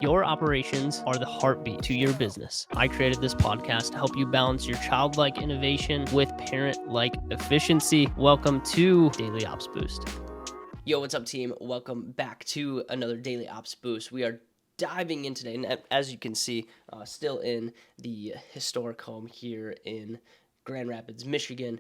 Your operations are the heartbeat to your business. I created this podcast to help you balance your childlike innovation with parent-like efficiency. Welcome to Daily Ops Boost. Yo, what's up, team? Welcome back to another Daily Ops Boost. We are diving in today, and as you can see, still in the historic home here in Grand Rapids, Michigan.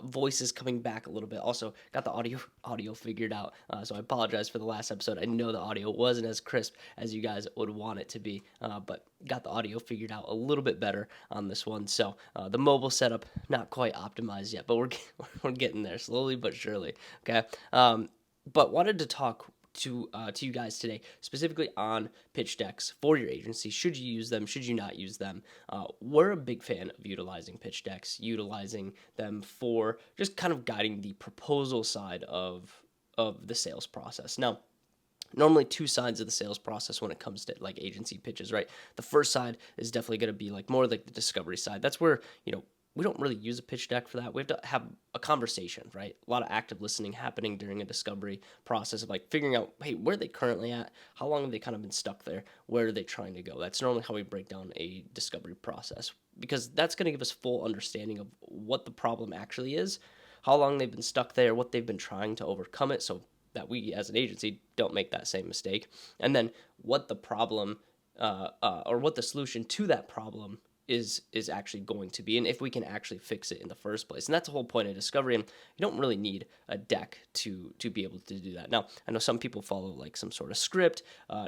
Voice is coming back a little bit. Also, got the audio figured out, so I apologize for the last episode. I know the audio wasn't as crisp as you guys would want it to be, but got the audio figured out a little bit better on this one. So the mobile setup, not quite optimized yet, but we're getting there slowly but surely, okay? But wanted to talk to you guys today, specifically on pitch decks for your agency. Should you use them? Should you not use them? We're a big fan of utilizing pitch decks, utilizing them for just kind of guiding the proposal side of the sales process. Now, normally two sides of the sales process when it comes to like agency pitches, right? The first side is definitely going to be like more like the discovery side. That's where, we don't really use a pitch deck for that. We have to have a conversation, right? A lot of active listening happening during a discovery process of like figuring out, hey, where are they currently at? How long have they kind of been stuck there? Where are they trying to go? That's normally how we break down a discovery process, because that's going to give us full understanding of what the problem actually is, how long they've been stuck there, what they've been trying to overcome it, so that we as an agency don't make that same mistake, and then what the problem or what the solution to that problem is actually going to be, and if we can actually fix it in the first place. And that's the whole point of discovery, and you don't really need a deck to be able to do that. Now, I know some people follow like some sort of script.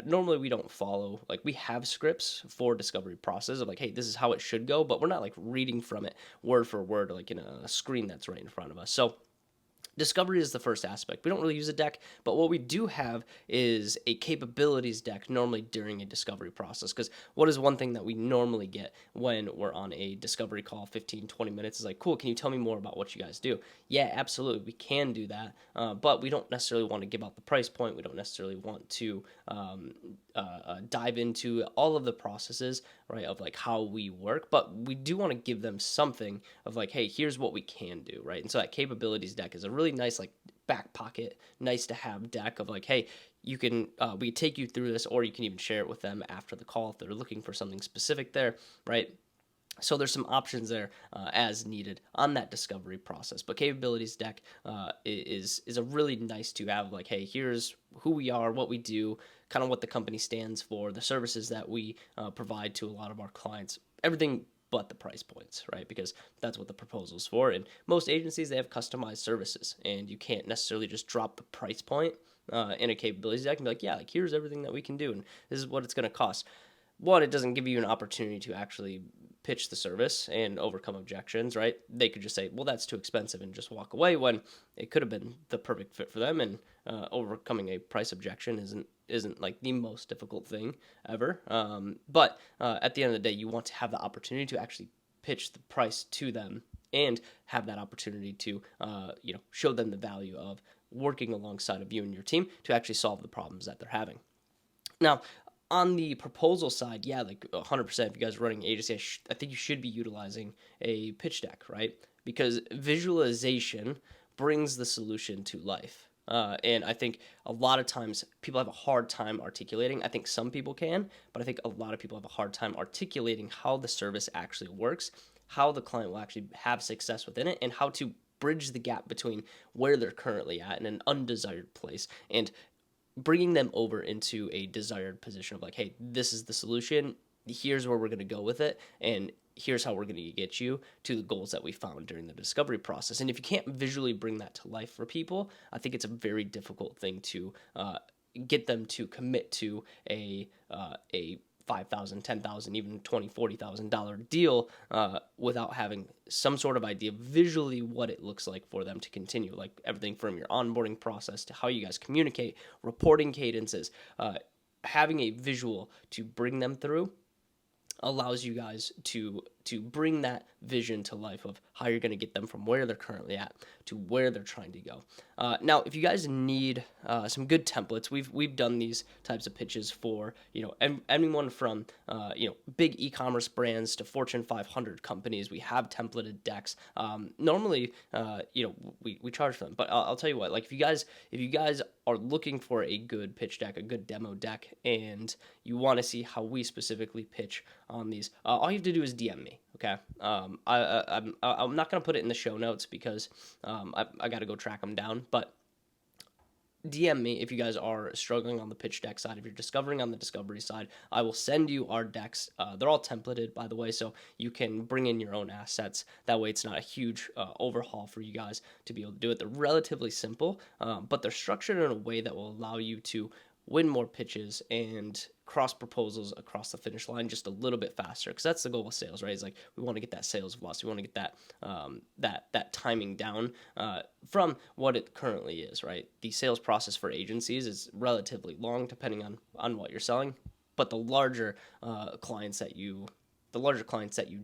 Normally we don't follow, like we have scripts for discovery process of like, hey, this is how it should go, but we're not like reading from it word for word like in a screen that's right in front of us. So discovery is the first aspect. We don't really use a deck, but what we do have is a capabilities deck normally during a discovery process, because what is one thing that we normally get when we're on a discovery call, 15, 20 minutes, is like, cool, can you tell me more about what you guys do? Yeah, absolutely, we can do that, but we don't necessarily want to give out the price point. We don't necessarily want to dive into all of the processes, right, of like how we work, but we do want to give them something of like, hey, here's what we can do, right? And so that capabilities deck is a really nice like back pocket, nice to have deck of like, hey, you can we take you through this, or you can even share it with them after the call if they're looking for something specific there, right? So there's some options there as needed on that discovery process. But capabilities deck is a really nice to have, like, hey, here's who we are, what we do, kind of what the company stands for, the services that we provide to a lot of our clients, everything but the price points, right? Because that's what the proposal's for. And most agencies, they have customized services, and you can't necessarily just drop the price point in a capabilities deck and be like, yeah, like here's everything that we can do, and this is what it's going to cost. One, it doesn't give you an opportunity to actually pitch the service and overcome objections, right? They could just say, well, that's too expensive, and just walk away, when it could have been the perfect fit for them. And overcoming a price objection isn't like the most difficult thing ever. But at the end of the day, you want to have the opportunity to actually pitch the price to them and have that opportunity to show them the value of working alongside of you and your team to actually solve the problems that they're having. Now, on the proposal side, yeah, like 100%, if you guys are running an agency, I think you should be utilizing a pitch deck, right? Because visualization brings the solution to life. And I think a lot of times people have a hard time articulating. I think some people can, but I think a lot of people have a hard time articulating how the service actually works, how the client will actually have success within it, and how to bridge the gap between where they're currently at in an undesired place and bringing them over into a desired position of like, hey, this is the solution, here's where we're going to go with it, and here's how we're going to get you to the goals that we found during the discovery process. And if you can't visually bring that to life for people, I think it's a very difficult thing to get them to commit to a $5,000, $10,000, even $20,000, $40,000 deal without having some sort of idea visually what it looks like for them to continue. Like everything from your onboarding process to how you guys communicate, reporting cadences, having a visual to bring them through allows you guys to to bring that vision to life of how you're going to get them from where they're currently at to where they're trying to go. Now, if you guys need some good templates, we've done these types of pitches for, anyone from, big e-commerce brands to Fortune 500 companies. We have templated decks. Normally, we charge for them, but I'll tell you what, like if you guys are looking for a good pitch deck, a good demo deck, and you want to see how we specifically pitch on these, all you have to do is DM me. Okay. I'm not going to put it in the show notes because I got to go track them down, but DM me if you guys are struggling on the pitch deck side. If you're discovering on the discovery side, I will send you our decks. They're all templated, by the way, so you can bring in your own assets. That way it's not a huge overhaul for you guys to be able to do it. They're relatively simple, but they're structured in a way that will allow you to win more pitches and cross proposals across the finish line just a little bit faster, because that's the goal with sales, right? It's like we want to get that sales velocity, we want to get that timing down from what it currently is, right? The sales process for agencies is relatively long depending on what you're selling, but the larger clients that you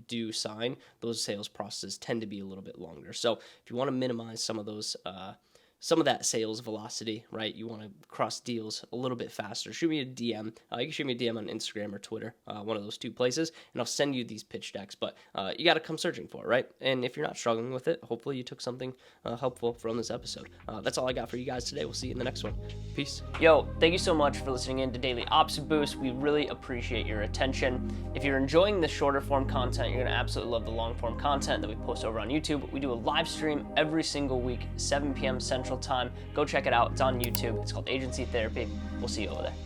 do sign, those sales processes tend to be a little bit longer. So if you want to minimize some of that sales velocity, right? You want to cross deals a little bit faster. Shoot me a DM. You can shoot me a DM on Instagram or Twitter, one of those two places, and I'll send you these pitch decks. But you got to come searching for it, right? And if you're not struggling with it, hopefully you took something helpful from this episode. That's all I got for you guys today. We'll see you in the next one. Peace. Yo, thank you so much for listening in to Daily Ops Boost. We really appreciate your attention. If you're enjoying the shorter form content, you're going to absolutely love the long form content that we post over on YouTube. We do a live stream every single week, 7 p.m. Central Time. Go check it out. It's on YouTube. It's called Agency Therapy. We'll see you over there.